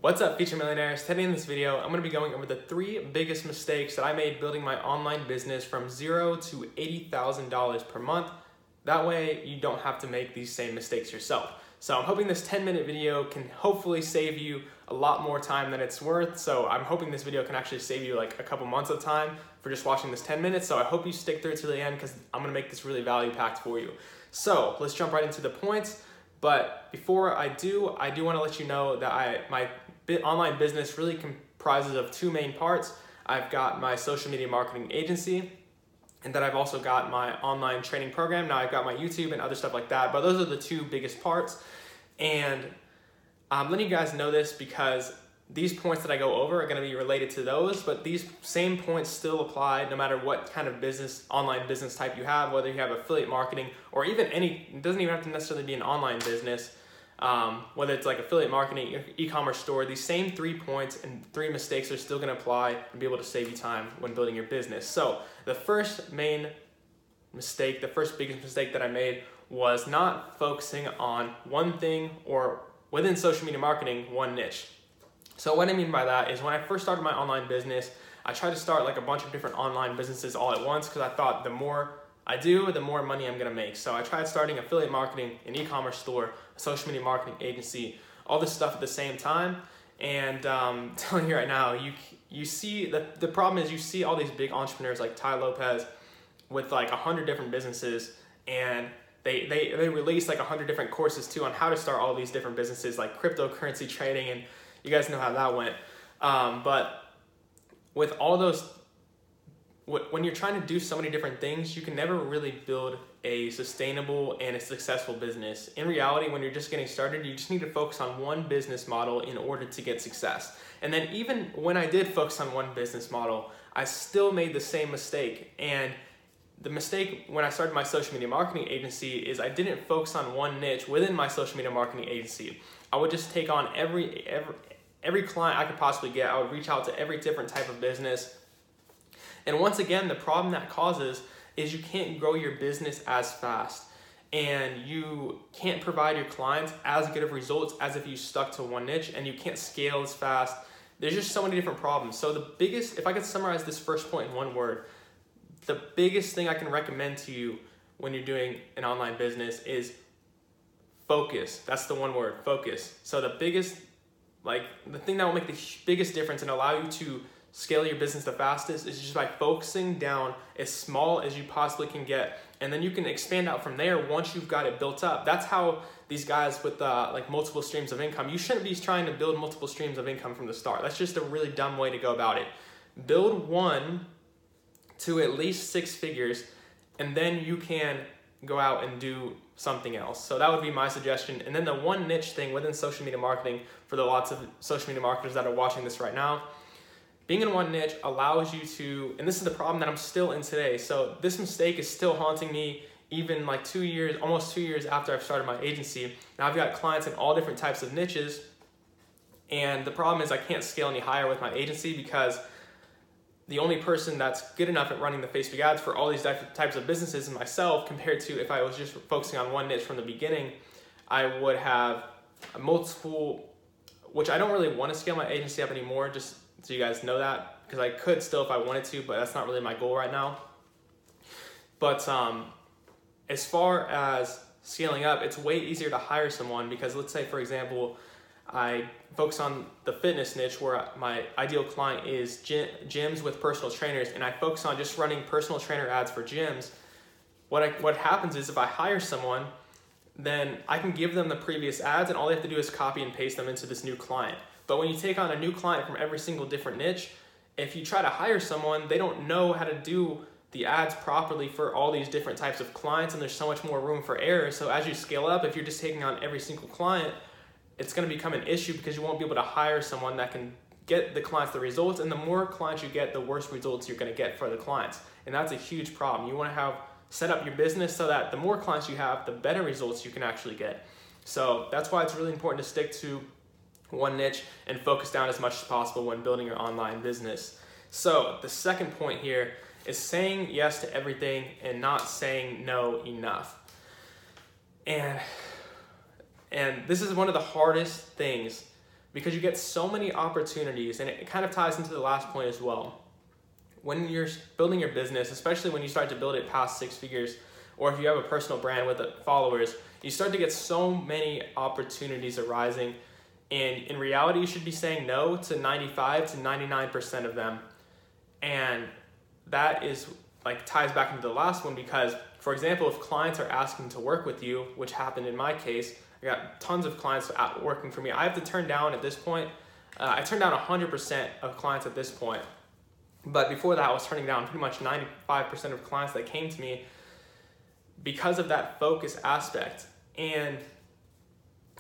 What's up, Future Millionaires? Today in this video, I'm going to be going over the 3 biggest mistakes that I made building my online business from $0 to $80,000 per month. That way, you don't have to make these same mistakes yourself. So I'm hoping this 10-minute video can hopefully save you a lot more time than it's worth. So I'm hoping this video can actually save you like a couple months of time for just watching this 10 minutes. So I hope you stick through it to the end because I'm going to make this really value-packed for you. So let's jump right into the points. But before I do want to let you know that my online business really comprises of 2 main parts. I've got my social media marketing agency, and then I've also got my online training program. Now I've got my YouTube and other stuff like that, but those are the 2 biggest parts. And I'm letting you guys know this because these points that I go over are going to be related to those, but these same points still apply no matter what kind of business, online business type you have, whether you have affiliate marketing or even it doesn't even have to necessarily be an online business. Whether it's like affiliate marketing, e-commerce store, these same 3 points and 3 mistakes are still going to apply and be able to save you time when building your business. So the first main mistake, the first biggest mistake that I made was not focusing on one thing or within social media marketing, one niche. So what I mean by that is when I first started my online business, I tried to start like a bunch of different online businesses all at once because I thought the more I do, the more money I'm gonna make. So I tried starting affiliate marketing, an e-commerce store, a social media marketing agency, all this stuff at the same time. And I'm telling you right now, you see, the problem is you see all these big entrepreneurs like Tai Lopez with like 100 different businesses, and they release like 100 different courses too on how to start all these different businesses like cryptocurrency trading, and you guys know how that went. But with all those, when you're trying to do so many different things, you can never really build a sustainable and a successful business. In reality, when you're just getting started, you just need to focus on one business model in order to get success. And then even when I did focus on one business model, I still made the same mistake. And the mistake when I started my social media marketing agency is I didn't focus on one niche within my social media marketing agency. I would just take on every client I could possibly get. I would reach out to every different type of business. And once again, the problem that causes is you can't grow your business as fast, and you can't provide your clients as good of results as if you stuck to one niche, and you can't scale as fast. There's just so many different problems. So the biggest, if I could summarize this first point in one word, the biggest thing I can recommend to you when you're doing an online business is focus. That's the one word, focus. So the thing that will make the biggest difference and allow you to scale your business the fastest is just by focusing down as small as you possibly can get, and then you can expand out from there once you've got it built up. That's how these guys with like multiple streams of income, you shouldn't be trying to build multiple streams of income from the start. That's just a really dumb way to go about it. Build one to at least 6 figures, and then you can go out and do something else. So that would be my suggestion. And then the one niche thing within social media marketing, for the lots of social media marketers that are watching this right now, being in one niche allows you to, and this is the problem that I'm still in today. So this mistake is still haunting me even like 2 years, almost 2 years after I've started my agency. Now I've got clients in all different types of niches, and the problem is I can't scale any higher with my agency because the only person that's good enough at running the Facebook ads for all these different types of businesses is myself, compared to if I was just focusing on one niche from the beginning, I would have multiple, which I don't really want to scale my agency up anymore, just so you guys know that, because I could still if I wanted to, but that's not really my goal right now. But as far as scaling up, it's way easier to hire someone because let's say, for example, I focus on the fitness niche where my ideal client is gyms with personal trainers, and I focus on just running personal trainer ads for gyms. What happens is if I hire someone, then I can give them the previous ads and all they have to do is copy and paste them into this new client. But when you take on a new client from every single different niche, if you try to hire someone, they don't know how to do the ads properly for all these different types of clients, and there's so much more room for error. So as you scale up, if you're just taking on every single client, it's going to become an issue because you won't be able to hire someone that can get the clients the results, and the more clients you get, the worse results you're going to get for the clients. And that's a huge problem. You want to set up your business so that the more clients you have, the better results you can actually get. So that's why it's really important to stick to one niche and focus down as much as possible when building your online business. So the second point here is saying yes to everything and not saying no enough. And this is one of the hardest things because you get so many opportunities, and it kind of ties into the last point as well. When you're building your business, especially when you start to build it past 6 figures, or if you have a personal brand with followers, you start to get so many opportunities arising. And in reality, you should be saying no to 95 to 99% of them. And that is like ties back into the last one, because for example, if clients are asking to work with you, which happened in my case, I got tons of clients working for me. I have to turn down at this point, I turned down 100% of clients at this point. But before that, I was turning down pretty much 95% of clients that came to me because of that focus aspect. And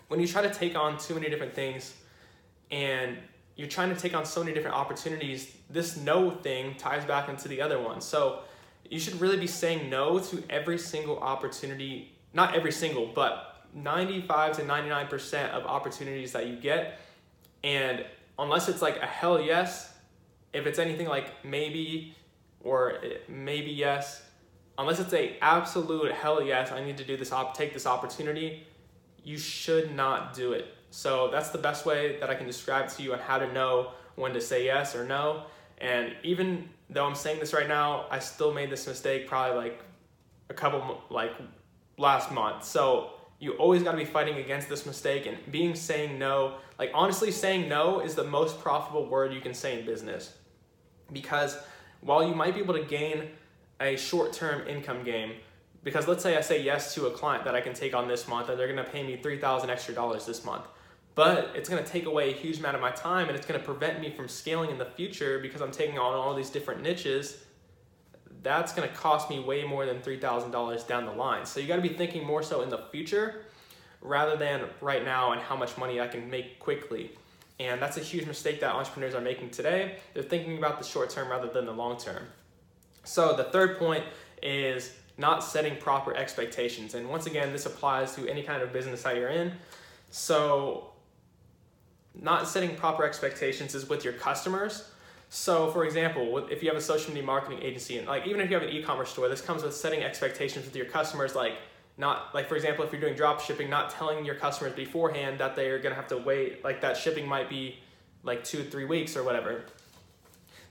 when you try to take on too many different things and you're trying to take on so many different opportunities, this no thing ties back into the other one. So you should really be saying no to every single opportunity, not every single, but 95 to 99% of opportunities that you get. And unless it's like a hell yes, if it's anything like maybe or maybe yes, unless it's a absolute hell yes, I need to do this, take this opportunity, you should not do it. So that's the best way that I can describe to you on how to know when to say yes or no. And even though I'm saying this right now, I still made this mistake probably like last month. So you always got to be fighting against this mistake and saying no. Like honestly, saying no is the most profitable word you can say in business, because while you might be able to gain a short-term income gain, because let's say I say yes to a client that I can take on this month and they're going to pay me $3,000 extra this month, but it's going to take away a huge amount of my time and it's going to prevent me from scaling in the future because I'm taking on all these different niches. That's going to cost me way more than $3,000 down the line. So you got to be thinking more so in the future rather than right now and how much money I can make quickly. And that's a huge mistake that entrepreneurs are making today. They're thinking about the short term rather than the long term. So the third point is not setting proper expectations. And once again, this applies to any kind of business that you're in. So not setting proper expectations is with your customers. So for example, if you have a social media marketing agency, and like even if you have an e-commerce store, this comes with setting expectations with your customers, like for example, if you're doing drop shipping, not telling your customers beforehand that they're gonna have to wait, like that shipping might be like 2 to 3 weeks or whatever.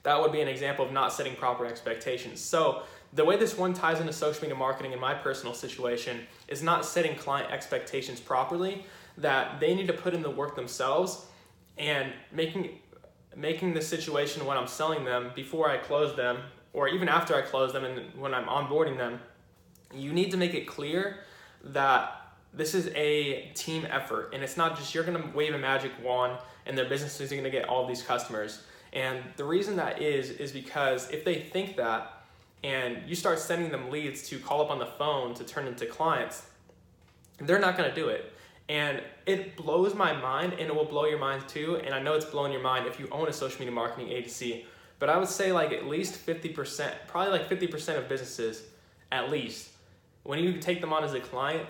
That would be an example of not setting proper expectations. So the way this one ties into social media marketing in my personal situation is not setting client expectations properly, that they need to put in the work themselves and making the situation when I'm selling them, before I close them, or even after I close them and when I'm onboarding them, you need to make it clear that this is a team effort and it's not just you're gonna wave a magic wand and their business is gonna get all of these customers. And the reason that is because if they think that and you start sending them leads to call up on the phone to turn into clients, they're not gonna do it. And it blows my mind, and it will blow your mind too. And I know it's blowing your mind if you own a social media marketing agency, but I would say like at least 50%, probably like 50% of businesses, at least, when you take them on as a client,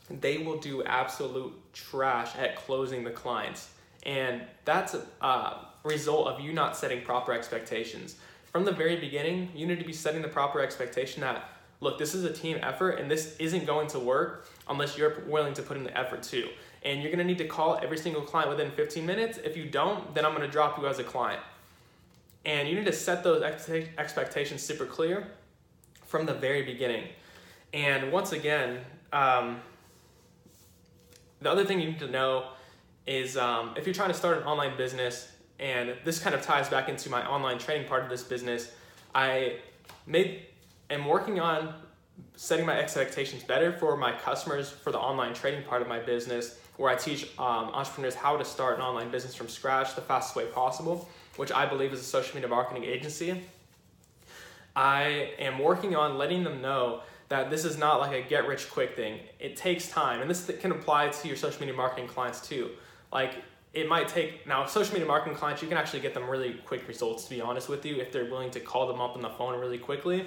they will do absolute trash at closing the clients. And that's a result of you not setting proper expectations. From the very beginning, you need to be setting the proper expectation that, look, this is a team effort and this isn't going to work unless you're willing to put in the effort too. And you're gonna need to call every single client within 15 minutes. If you don't, then I'm gonna drop you as a client. And you need to set those expectations super clear from the very beginning. And once again, the other thing you need to know is if you're trying to start an online business, and this kind of ties back into my online training part of this business, I am working on setting my expectations better for my customers for the online training part of my business, where I teach entrepreneurs how to start an online business from scratch the fastest way possible, which I believe is a social media marketing agency. I am working on letting them know that this is not like a get rich quick thing. It takes time, and this can apply to your social media marketing clients too. Like it might take, now social media marketing clients, you can actually get them really quick results, to be honest with you, if they're willing to call them up on the phone really quickly.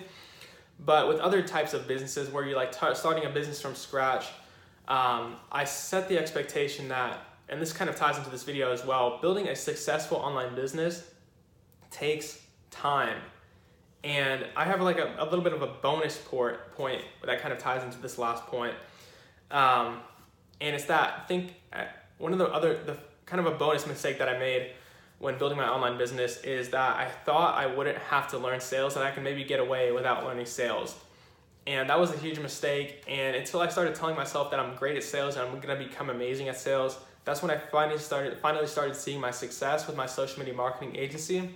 But with other types of businesses where you're like starting a business from scratch, I set the expectation that, and this kind of ties into this video as well, building a successful online business takes time. And I have like a little bit of a bonus point that kind of ties into this last point. And it's that, one of the kind of a bonus mistake that I made when building my online business is that I thought I wouldn't have to learn sales, that I could maybe get away without learning sales. And that was a huge mistake. And until I started telling myself that I'm great at sales and I'm gonna become amazing at sales, that's when I finally started seeing my success with my social media marketing agency.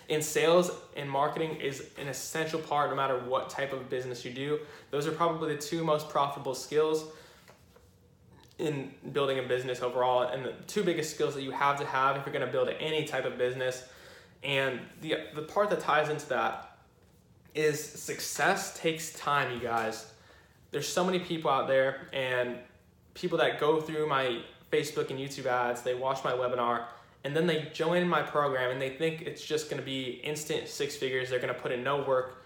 And sales and marketing is an essential part no matter what type of business you do. Those are probably the two most profitable skills in building a business overall, and the two biggest skills that you have to have if you're gonna build any type of business. And the part that ties into that is success takes time, you guys. There's so many people out there, and people that go through my Facebook and YouTube ads, they watch my webinar, and then they join my program and they think it's just gonna be instant 6 figures. They're gonna put in no work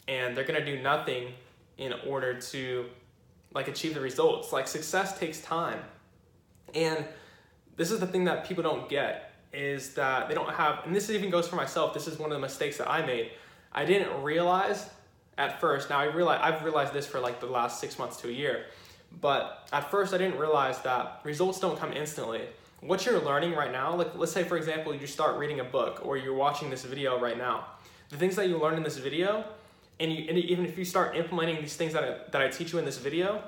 and they're gonna do nothing in order to achieve the results. Success takes time. And this is the thing that people don't get, is that they don't have, and this even goes for myself, this is one of the mistakes that I made. I didn't realize at first, now I've realized this for the last 6 months to a year, but at first I didn't realize that results don't come instantly. What you're learning right now, let's say for example, you start reading a book or you're watching this video right now. The things that you learn in this video, and even if you start implementing these things that I teach you in this video,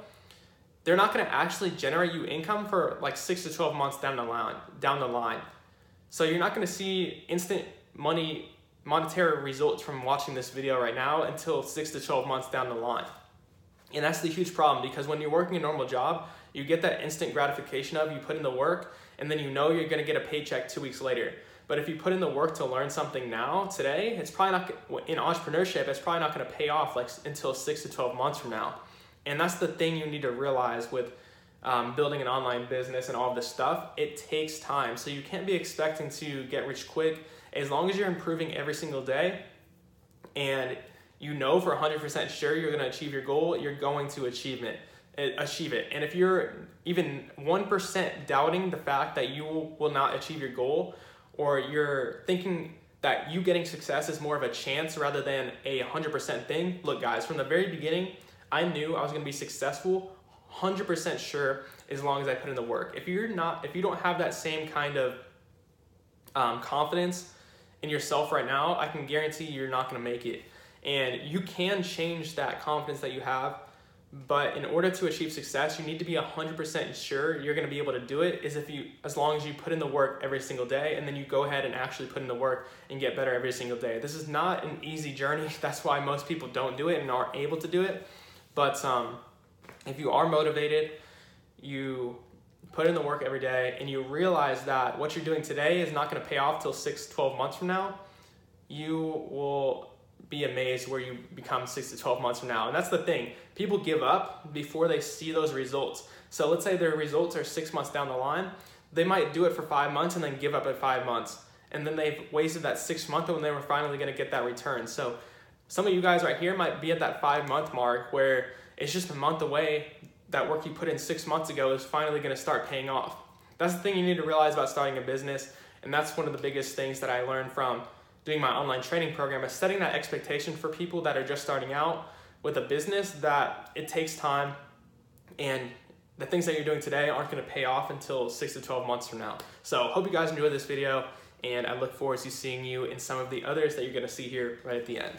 they're not gonna actually generate you income for 6 to 12 months down the line. So you're not gonna see instant monetary results from watching this video right now until 6 to 12 months down the line. And that's the huge problem, because when you're working a normal job, you get that instant gratification of you put in the work, and then you know you're gonna get a paycheck 2 weeks later. But if you put in the work to learn something now, today, it's probably not, in entrepreneurship, it's probably not gonna pay off until 6 to 12 months from now. And that's the thing you need to realize with building an online business and all of this stuff. It takes time. So you can't be expecting to get rich quick. As long as you're improving every single day and you know for 100% sure you're gonna achieve your goal, you're going to achieve it. And if you're even 1% doubting the fact that you will not achieve your goal, or you're thinking that you getting success is more of a chance rather than a 100% thing, look guys, from the very beginning, I knew I was gonna be successful, 100% sure, as long as I put in the work. If you don't have that same kind of confidence in yourself right now, I can guarantee you're not gonna make it. And you can change that confidence that you have, but in order to achieve success, you need to be 100% sure you're gonna be able to do it, as long as you put in the work every single day, and then you go ahead and actually put in the work and get better every single day. This is not an easy journey. That's why most people don't do it and aren't able to do it. But if you are motivated, you put in the work every day, and you realize that what you're doing today is not gonna pay off till 6 to 12 months from now, you will be amazed where you become 6 to 12 months from now. And that's the thing. People give up before they see those results. So let's say their results are 6 months down the line. They might do it for 5 months and then give up at 5 months. And then they've wasted that 6 month when they were finally gonna get that return. So some of you guys right here might be at that 5 month mark where it's just a month away. That work you put in 6 months ago is finally gonna start paying off. That's the thing you need to realize about starting a business. And that's one of the biggest things that I learned from doing my online training program, is setting that expectation for people that are just starting out with a business, that it takes time and the things that you're doing today aren't gonna pay off until 6 to 12 months from now. So hope you guys enjoyed this video, and I look forward to seeing you in some of the others that you're gonna see here right at the end.